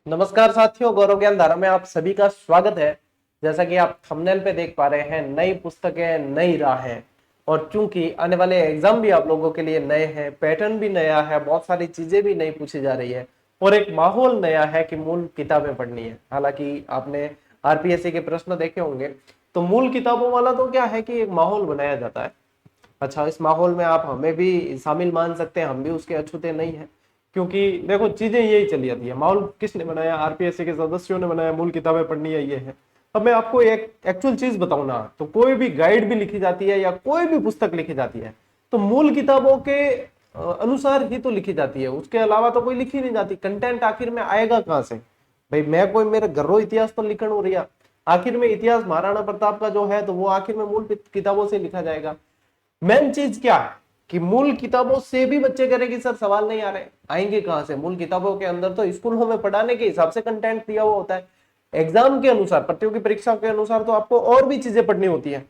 नमस्कार साथियों, गौरव ज्ञान धारा में आप सभी का स्वागत है। जैसा कि आप थंबनेल पे देख पा रहे हैं, नई पुस्तकें नई राहें। और चूंकि आने वाले एग्जाम भी आप लोगों के लिए नए हैं, पैटर्न भी नया है, बहुत सारी चीजें भी नई पूछी जा रही है और एक माहौल नया है कि मूल किताबें पढ़नी है। हालांकि आपने आरपीएससी के प्रश्न देखे होंगे, तो मूल किताबों वाला तो क्या है कि एक माहौल बनाया जाता है। अच्छा, इस माहौल में आप हमें भी शामिल मान सकते हैं, हम भी उसके अछूते नहीं है। क्योंकि देखो, चीजें यही चली जाती है। माहौल किसने बनाया? आरपीएससी के सदस्यों ने बनाया। मूल किताबें पढ़नी है, ये है। अब मैं आपको एक एक्चुअल चीज बताऊं ना, तो कोई भी गाइड भी लिखी जाती है या कोई भी पुस्तक लिखी जाती है, तो मूल किताबों के अनुसार ही तो लिखी जाती है। उसके अलावा तो कोई लिखी नहीं जाती। कंटेंट आखिर में आएगा कहाँ से? भाई, मैं कोई मेरे घरों इतिहास तो लिखण हो रहा। आखिर में इतिहास महाराणा प्रताप का जो है, तो वो आखिर में मूल किताबों से लिखा जाएगा। मेन चीज क्या है कि मूल किताबों से भी बच्चे करेंगे सर, सवाल नहीं आ रहे, आएंगे कहां से? मूल किताबों के अंदर तो स्कूलों में पढ़ाने के हिसाब से कंटेंट दिया हुआ होता है। एग्जाम के अनुसार, प्रतियोगी परीक्षा के अनुसार तो आपको और भी चीजें पढ़नी होती है।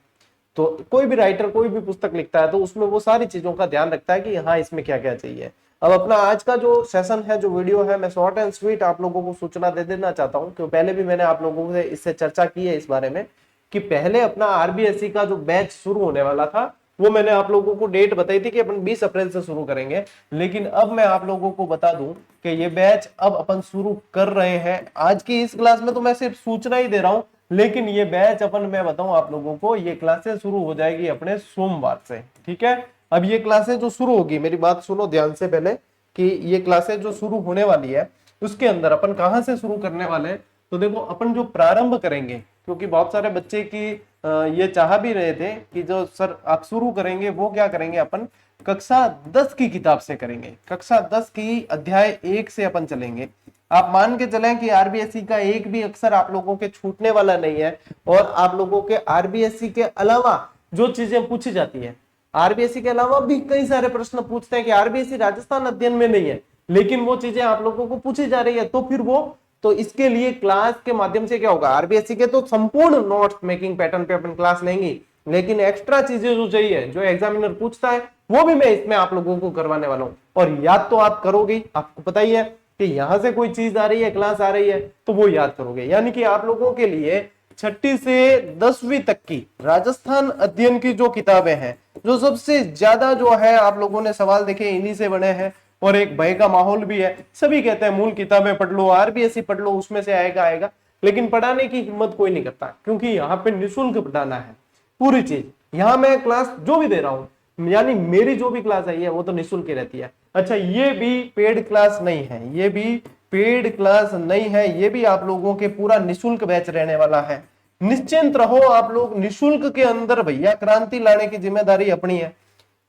तो कोई भी राइटर कोई भी पुस्तक लिखता है, तो उसमें वो सारी चीजों का ध्यान रखता है कि हाँ, इसमें क्या क्या चाहिए। अब अपना आज का जो सेशन है, जो वीडियो है, मैं शॉर्ट एंड स्वीट आप लोगों को सूचना दे देना चाहता हूँ। क्योंकि पहले भी मैंने आप लोगों से इससे चर्चा की है इस बारे में कि पहले अपना आरबीएससी का जो बैच शुरू होने वाला था, वो मैंने आप लोगों को डेट बताई थी कि अपन 20 अप्रैल से शुरू करेंगे। लेकिन अब मैं आप लोगों को बता दूं कि ये बैच अब अपन शुरू कर रहे हैं। आज की इस क्लास में तो मैं सिर्फ सूचना ही दे रहा हूं, लेकिन ये बैच अपन, मैं बताऊं आप लोगों को, ये क्लासेस शुरू हो जाएगी अपने सोमवार से। ठीक है? अब ये क्लासेस जो शुरू होगी, मेरी बात सुनो ध्यान से पहले, कि ये क्लासेस जो शुरू होने वाली है, उसके अंदर अपन कहां से शुरू करने वाले हैं। तो देखो, अपन जो प्रारंभ करेंगे, क्योंकि बहुत सारे बच्चे की ये चाह भी रहे थे कि जो सर आप शुरू करेंगे, वो क्या करेंगे, अपन कक्षा 10 की किताब से करेंगे। कक्षा 10 की अध्याय 1 से अपन चलेंगे। आप मान के चलें कि आरबीएससी का एक भी अक्षर आप लोगों के छूटने वाला नहीं है। और आप लोगों के आरबीएससी के अलावा जो चीजें पूछी जाती है, आरबीएससी के अलावा भी कई सारे प्रश्न पूछते हैं कि आरबीएससी राजस्थान अध्ययन में नहीं है, लेकिन वो चीजें आप लोगों को पूछी जा रही है। तो फिर वो, तो इसके लिए क्लास के माध्यम से क्या होगा, आरबीएससी के तो संपूर्ण नोट्स मेकिंग पैटर्न पे अपन क्लास लेंगे, लेकिन एक्स्ट्रा चीजें जो चाहिए, जो एग्जामिनर पूछता है, वो भी मैं इसमें आप लोगों को करवाने वाला हूं। और याद तो आप करोगे, आपको पता ही है कि यहां से कोई चीज आ रही है, क्लास आ रही है, तो वो याद करोगे। यानी कि आप लोगों के लिए 6ठी से 10वीं तक की राजस्थान अध्ययन की जो किताबें हैं, जो सबसे ज्यादा जो है आप लोगों ने सवाल देखे, इन्हीं से बने हैं। और एक भय का माहौल भी है। सभी कहते हैं मूल किताबें पढ़ लो, आरबीएससी पढ़ लो, उसमें से आएगा आएगा। लेकिन पढ़ाने की हिम्मत कोई नहीं करता, क्योंकि यहाँ पे निःशुल्क पढ़ाना है पूरी चीज। यहाँ मैं क्लास जो भी दे रहा हूँ, यानी मेरी जो भी क्लास आई है, वो तो निःशुल्क ही रहती है। अच्छा, ये भी पेड क्लास नहीं है, ये भी पेड क्लास नहीं है, ये भी आप लोगों के पूरा निःशुल्क बैच रहने वाला है। निश्चिंत रहो आप लोग, निःशुल्क के अंदर भैया क्रांति लाने की जिम्मेदारी अपनी है।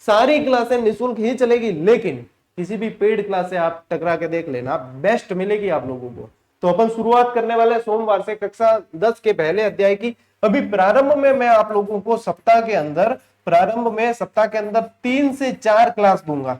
सारी क्लासें निःशुल्क ही चलेगी, लेकिन किसी भी पेड क्लास से आप टकरा के देख लेना, बेस्ट मिलेगी आप लोगों को। तो अपन शुरुआत करने वाले सोमवार से कक्षा 10 के पहले अध्याय की। अभी प्रारंभ में मैं आप लोगों को सप्ताह के अंदर, प्रारंभ में सप्ताह के अंदर 3 से 4 क्लास दूंगा।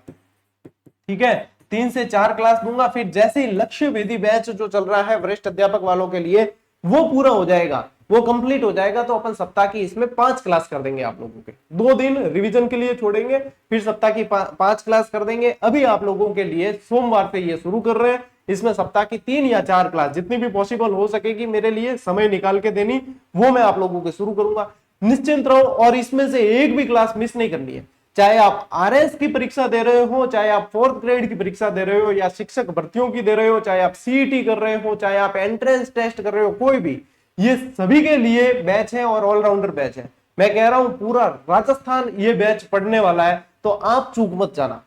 ठीक है? 3 से 4 क्लास दूंगा। फिर जैसे ही लक्ष्य वेदी बैच जो चल रहा है वरिष्ठ अध्यापक वालों के लिए, वो पूरा हो जाएगा, वो कंप्लीट हो जाएगा, तो अपन सप्ताह की इसमें 5 क्लास कर देंगे आप लोगों के। 2 दिन रिवीजन के लिए छोड़ेंगे, फिर सप्ताह की 5 क्लास कर देंगे। अभी आप लोगों के लिए सोमवार से ये शुरू कर रहे हैं। इसमें सप्ताह की 3 या 4 क्लास, जितनी भी पॉसिबल हो सकेगी मेरे लिए समय निकाल के देनी, वो मैं आप लोगों के शुरू करूंगा। निश्चिंत रहो, और इसमें से एक भी क्लास मिस नहीं करनी है। चाहे आप आरएस की परीक्षा दे रहे हो, चाहे आप 4th ग्रेड की परीक्षा दे रहे हो, या शिक्षक भर्तियों की दे रहे हो, चाहे आप सीईटी कर रहे हो, चाहे आप एंट्रेंस टेस्ट कर रहे हो, कोई भी, ये सभी के लिए बैच है और ऑलराउंडर बैच है। मैं कह रहा हूं पूरा राजस्थान ये बैच पढ़ने वाला है, तो आप चूक मत जाना।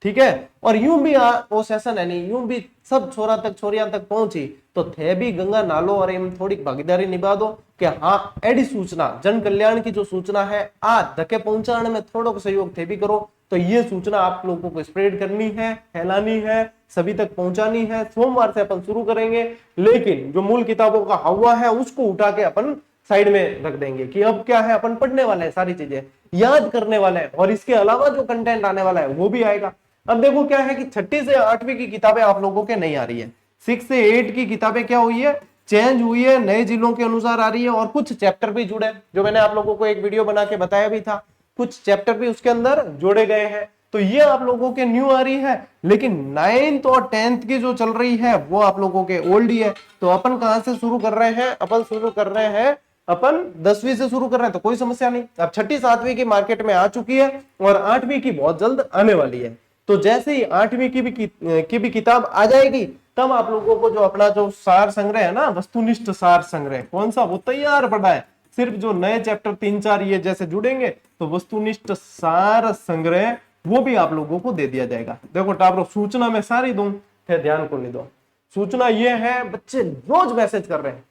ठीक है? और यूं भी वो सेशन है नहीं, यूं भी सब छोरा तक छोरियां तक पहुंची, तो थे भी गंगा नालो और एम थोड़ी भागीदारी निभा दो कि हाँ, एडी सूचना, जन कल्याण की जो सूचना है, आ धके पहुंचाने में थोड़ा सहयोग थे भी करो। तो ये सूचना आप लोगों को स्प्रेड करनी है, फैलानी है, सभी तक पहुंचानी है। सोमवार से अपन शुरू करेंगे, लेकिन जो मूल किताबों का हवा है उसको उठा के अपन साइड में रख देंगे कि अब क्या है, अपन पढ़ने वाले हैं, सारी चीजें याद करने वाले हैं, और इसके अलावा जो कंटेंट आने वाला है वो भी आएगा। अब देखो क्या है कि 6ठी से 8वीं की किताबें आप लोगों के नहीं आ रही है। 6 से 8 की किताबें क्या हुई है, चेंज हुई है, नए जिलों के अनुसार आ रही है। और कुछ चैप्टर भी जुड़े, जो मैंने आप लोगों को एक वीडियो बना के बताया भी था, कुछ चैप्टर भी उसके अंदर जोड़े गए हैं। तो ये आप लोगों के न्यू आ रही है, लेकिन 9th और 10th की जो चल रही है वो आप लोगों के ओल्ड ही है। तो अपन कहां से शुरू कर रहे हैं? अपन शुरू कर रहे हैं, अपन 10वीं से शुरू कर रहे हैं, तो कोई समस्या नहीं। अब 6ठी 7वीं की मार्केट में आ चुकी है और 8वीं की बहुत जल्द आने वाली है। तो जैसे ही 8वीं की भी किताब आ जाएगी, तब आप लोगों को जो अपना जो सार संग्रह है ना, वस्तुनिष्ठ सार संग्रह, कौन सा, वो तैयार पड़ा है। सिर्फ जो नए चैप्टर 3-4 ये जैसे जुड़ेंगे तो वस्तुनिष्ठ सार संग्रह वो भी आप लोगों को दे दिया जाएगा। देखो टाबरो, सूचना मैं सारी दूं, फिर ध्यान को नहीं दो। सूचना ये है, बच्चे रोज मैसेज कर रहे हैं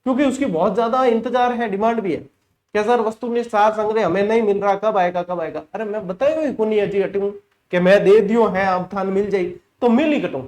क्योंकि उसकी बहुत ज्यादा इंतजार है, डिमांड भी है। क्या सर वस्तुनिष्ठ सार संग्रह हमें नहीं मिल रहा, कब आएगा कब आएगा? अरे मैं बताया कोनी अजी हटूं कि मैं दे दियो है, अब थान मिल जाई तो मिल ही कटूं,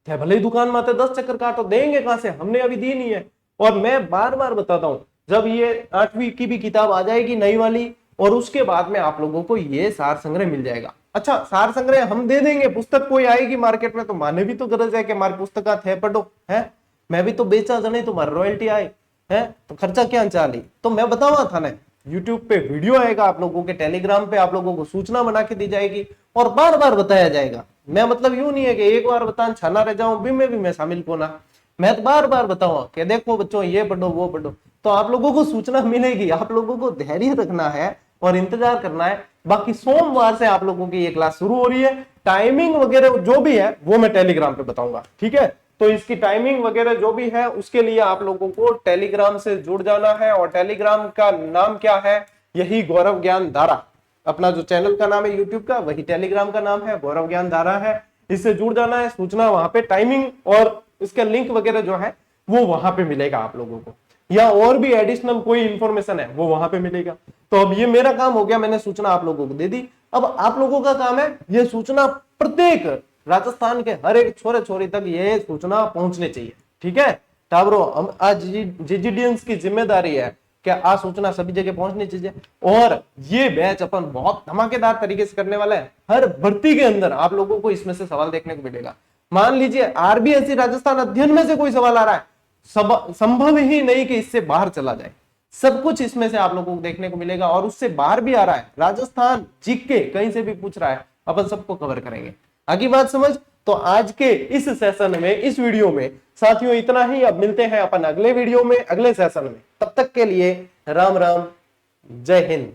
भले ही दुकान में आते 10 चक्कर काटो, देंगे कहां से? हमने अभी दी नहीं है। और मैं बार बार बताता हूं, जब ये 8वीं की भी किताब आ जाएगी नई वाली, और उसके बाद में आप लोगों को ये सार संग्रह मिल जाएगा। अच्छा, सार संग्रह हम दे देंगे, पुस्तक कोई आएगी मार्केट में तो माने भी तो गरज है कि हमारी पुस्तक थे पढ़ो है, मैं भी तो बेचा जने तुम्हारी रॉयल्टी आए है, तो खर्चा क्या चाली। तो मैं बतावा था ना, यूट्यूब पे वीडियो आएगा आप लोगों के, टेलीग्राम पे आप लोगों को सूचना बना के दी जाएगी और बार बार बताया जाएगा। मैं मतलब यूं नहीं है कि एक बार बतान छाना रह जाऊं, भी मैं शामिल को ना, मैं तो बार बार बताऊंगा कि देखो बच्चों ये पढ़ो वो पढ़ो, तो आप लोगों को सूचना मिलेगी। आप लोगों को धैर्य रखना है और इंतजार करना है। बाकी सोमवार से आप लोगों की ये क्लास शुरू हो रही है। टाइमिंग वगैरह जो भी है वो मैं टेलीग्राम पे बताऊंगा, ठीक है? तो इसकी टाइमिंग वगैरह जो भी है उसके लिए आप लोगों को टेलीग्राम से जुड़ जाना है। और टेलीग्राम का नाम क्या है? यही गौरव ज्ञान धारा, अपना जो चैनल का नाम है यूट्यूब का, वही टेलीग्राम का नाम है, गौरव ज्ञान धारा है। इससे जुड़ जाना है। सूचना वहां पे, टाइमिंग और इसका लिंक वगैरह जो है वो वहां पे मिलेगा आप लोगों को, या और भी एडिशनल कोई इंफॉर्मेशन है वो वहां पे मिलेगा। तो अब ये मेरा काम हो गया, मैंने सूचना आप लोगों को दे दी। अब आप लोगों का काम है ये सूचना प्रत्येक राजस्थान के हर एक छोरे छोरी तक ये सूचना पहुंचनी चाहिए, ठीक है टाबरो? हम आज जीजीडीएंस की जिम्मेदारी है कि आ सूचना सभी जगह पहुंचनी चाहिए। और ये बैच अपन बहुत धमाकेदार तरीके से करने वाला है। हर भर्ती के अंदर आप लोगों को इसमें से सवाल देखने को मिलेगा। मान लीजिए आरबीएससी राजस्थान अध्ययन में से कोई सवाल आ रहा है, संभव ही नहीं कि इससे बाहर चला जाए। सब कुछ इसमें से आप लोगों को देखने को मिलेगा। और उससे बाहर भी आ रहा है, राजस्थान जीके कहीं से भी पूछ रहा है, अपन सबको कवर करेंगे। आगे बात समझ? तो आज के इस सेशन में, इस वीडियो में साथियों इतना ही। अब मिलते हैं अपन अगले वीडियो में, अगले सेशन में। तब तक के लिए राम राम, जय हिंद।